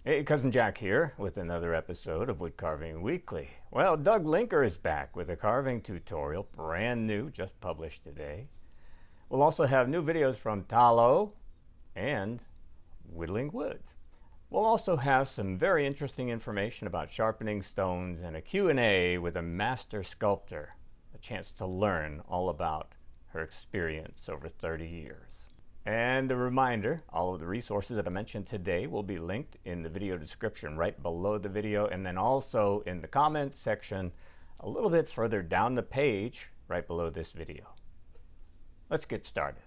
Hey, Cousin Jack here with another episode of WoodCarving Weekly. Well, Doug Linker is back with a carving tutorial, brand new, just published today. We'll also have new videos from Ddalo and Whittling Woods. We'll also have some very interesting information about sharpening stones and a Q&A with a master sculptor, a chance to learn all about her experience over 30 years. And a reminder, all of the resources that I mentioned today will be linked in the video description right below the video, and then also in the comments section a little bit further down the page right below this video. Let's get started.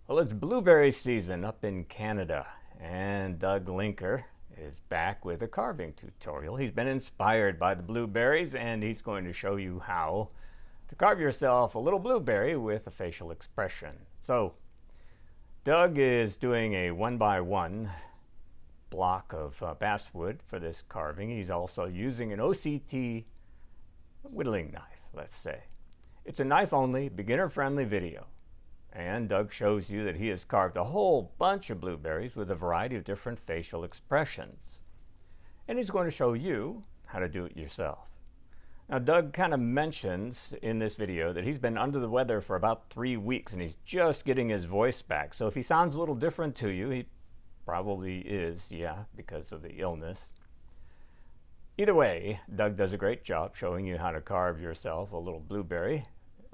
Well, it's blueberry season up in Canada, and Doug Linker is back with a carving tutorial. He's been inspired by the blueberries, and he's going to show you how to carve yourself a little blueberry with a facial expression. So Doug is doing a 1x1 block of basswood for this carving. He's also using an OCT whittling knife, let's say. It's a knife-only, beginner-friendly video. And Doug shows you that he has carved a whole bunch of blueberries with a variety of different facial expressions. And he's going to show you how to do it yourself. Now, Doug kind of mentions in this video that he's been under the weather for about 3 weeks and he's just getting his voice back. So if he sounds a little different to you, he probably is, because of the illness. Either way, Doug does a great job showing you how to carve yourself a little blueberry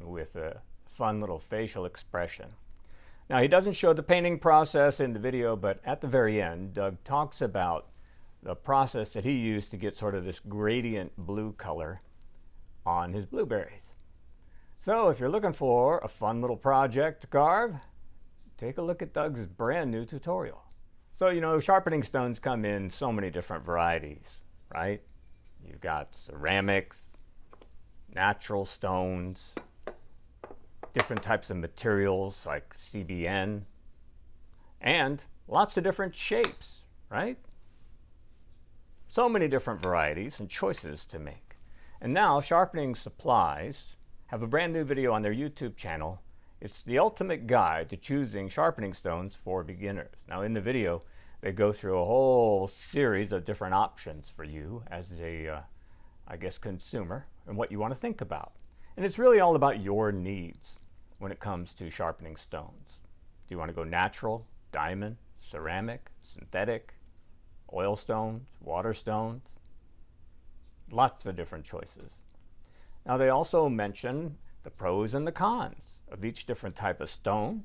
with a fun little facial expression. Now, he doesn't show the painting process in the video, but at the very end, Doug talks about the process that he used to get sort of this gradient blue color on his blueberries. So if you're looking for a fun little project to carve, take a look at Doug's brand new tutorial. So, sharpening stones come in so many different varieties, right? You've got ceramics, natural stones, different types of materials like CBN, and lots of different shapes, right? So many different varieties and choices to make. And now Sharpening Supplies have a brand new video on their YouTube channel. It's the ultimate guide to choosing sharpening stones for beginners. Now in the video, they go through a whole series of different options for you as a, consumer and what you want to think about. And it's really all about your needs when it comes to sharpening stones. Do you want to go natural, diamond, ceramic, synthetic, oil stones, water stones? Lots of different choices. Now they also mention the pros and the cons of each different type of stone.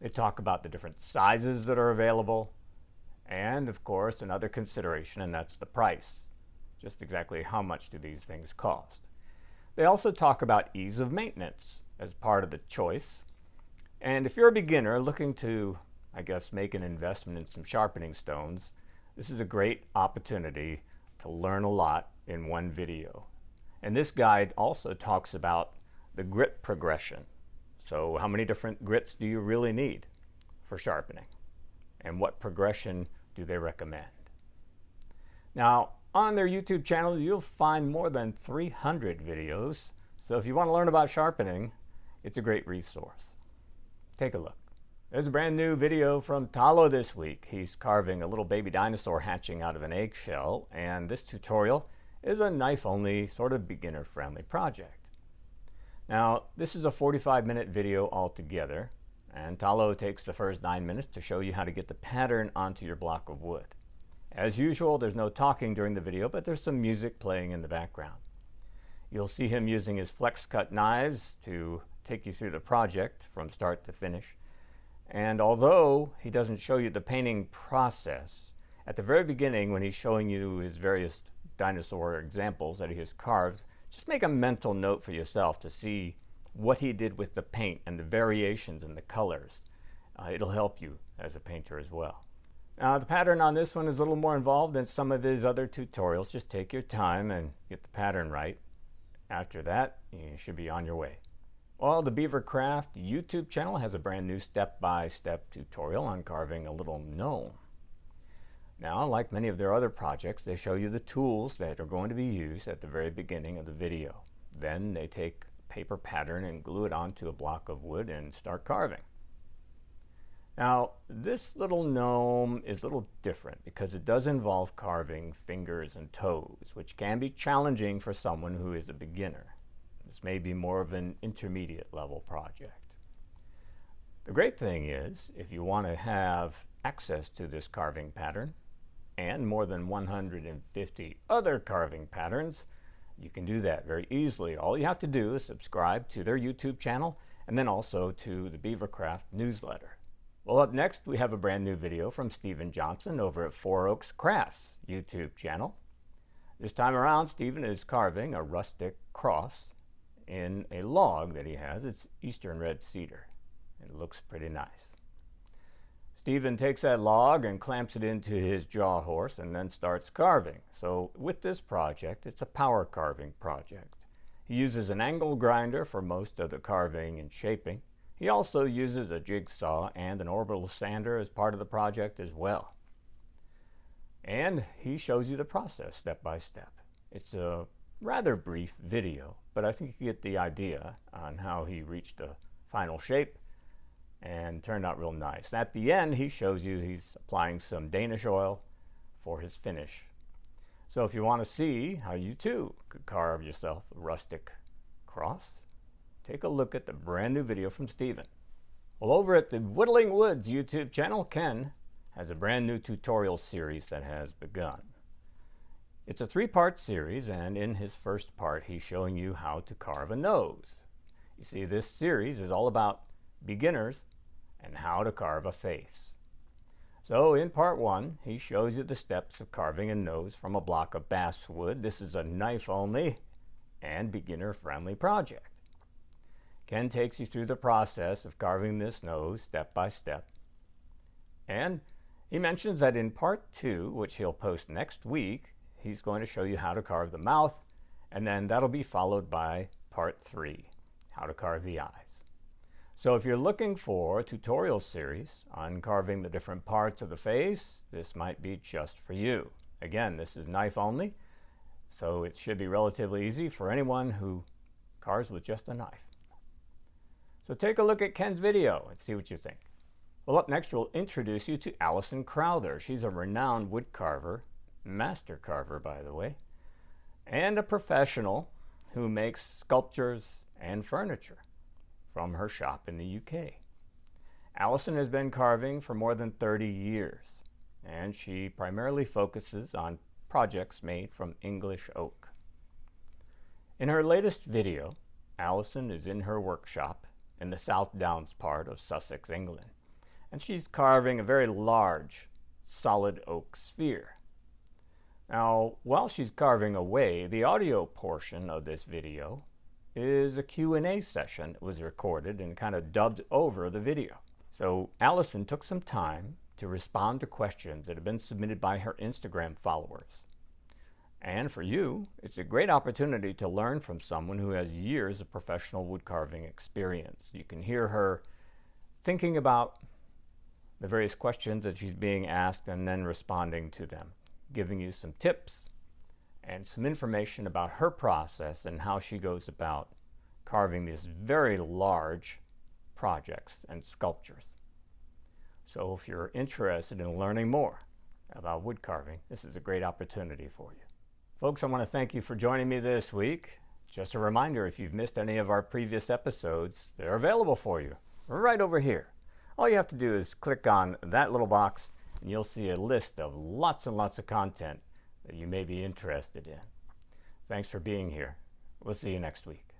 They talk about the different sizes that are available, and of course another consideration, and that's the price. Just exactly how much do these things cost? They also talk about ease of maintenance as part of the choice. And if you're a beginner looking to, make an investment in some sharpening stones, this is a great opportunity to learn a lot in one video. And this guide also talks about the grit progression. So how many different grits do you really need for sharpening? And what progression do they recommend? Now, on their YouTube channel, you'll find more than 300 videos. So if you want to learn about sharpening, it's a great resource. Take a look. There's a brand new video from Ddalo this week. He's carving a little baby dinosaur hatching out of an eggshell, and this tutorial is a knife-only, sort of beginner-friendly project. Now, this is a 45-minute video altogether, and Ddalo takes the first 9 minutes to show you how to get the pattern onto your block of wood. As usual, there's no talking during the video, but there's some music playing in the background. You'll see him using his flex cut knives to take you through the project from start to finish. And although he doesn't show you the painting process, at the very beginning when he's showing you his various dinosaur examples that he has carved, just make a mental note for yourself to see what he did with the paint and the variations in the colors. It'll help you as a painter as well. Now the pattern on this one is a little more involved than some of his other tutorials. Just take your time and get the pattern right. After that, you should be on your way. Well, the BeaverCraft YouTube channel has a brand new step-by-step tutorial on carving a little gnome. Now, like many of their other projects, they show you the tools that are going to be used at the very beginning of the video. Then they take a paper pattern and glue it onto a block of wood and start carving. Now, this little gnome is a little different because it does involve carving fingers and toes, which can be challenging for someone who is a beginner. This may be more of an intermediate level project. The great thing is, if you want to have access to this carving pattern and more than 150 other carving patterns, you can do that very easily. All you have to do is subscribe to their YouTube channel and then also to the BeaverCraft newsletter. Well, up next, we have a brand new video from Stephen Johnson over at Four Oaks Crafts YouTube channel. This time around, Stephen is carving a rustic cross in a log that he has. It's Eastern red cedar. It looks pretty nice. Stephen takes that log and clamps it into his jaw horse and then starts carving. So with this project, it's a power carving project. He uses an angle grinder for most of the carving and shaping. He also uses a jigsaw and an orbital sander as part of the project as well. And he shows you the process step by step. It's a rather brief video, but I think you get the idea on how he reached a final shape and turned out real nice. At the end, he shows you he's applying some Danish oil for his finish. So if you want to see how you too could carve yourself a rustic cross, take a look at the brand new video from Stephen. Well, over at the Whittling Woods YouTube channel, Ken has a brand new tutorial series that has begun. It's a 3-part series, and in his first part, he's showing you how to carve a nose. You see, this series is all about beginners and how to carve a face. So in part 1, he shows you the steps of carving a nose from a block of basswood. This is a knife-only and beginner-friendly project. Ken takes you through the process of carving this nose step by step. And he mentions that in part 2, which he'll post next week, he's going to show you how to carve the mouth, and then that'll be followed by part 3, how to carve the eyes. So if you're looking for a tutorial series on carving the different parts of the face, this might be just for you. Again, this is knife only, so it should be relatively easy for anyone who carves with just a knife. So take a look at Ken's video and see what you think. Well, up next, we'll introduce you to Alison Crowther. She's a renowned wood carver, master carver, by the way, and a professional who makes sculptures and furniture from her shop in the UK. Alison has been carving for more than 30 years, and she primarily focuses on projects made from English oak. In her latest video, Alison is in her workshop in the South Downs part of Sussex, England, and she's carving a very large solid oak sphere. Now, while she's carving away, the audio portion of this video is a Q&A session that was recorded and kind of dubbed over the video. So Alison took some time to respond to questions that have been submitted by her Instagram followers. And for you, it's a great opportunity to learn from someone who has years of professional wood carving experience. You can hear her thinking about the various questions that she's being asked and then responding to them, giving you some tips and some information about her process and how she goes about carving these very large projects and sculptures. So if you're interested in learning more about wood carving, this is a great opportunity for you. Folks, I want to thank you for joining me this week. Just a reminder, if you've missed any of our previous episodes, they're available for you right over here. All you have to do is click on that little box and you'll see a list of lots and lots of content that you may be interested in. Thanks for being here. We'll see you next week.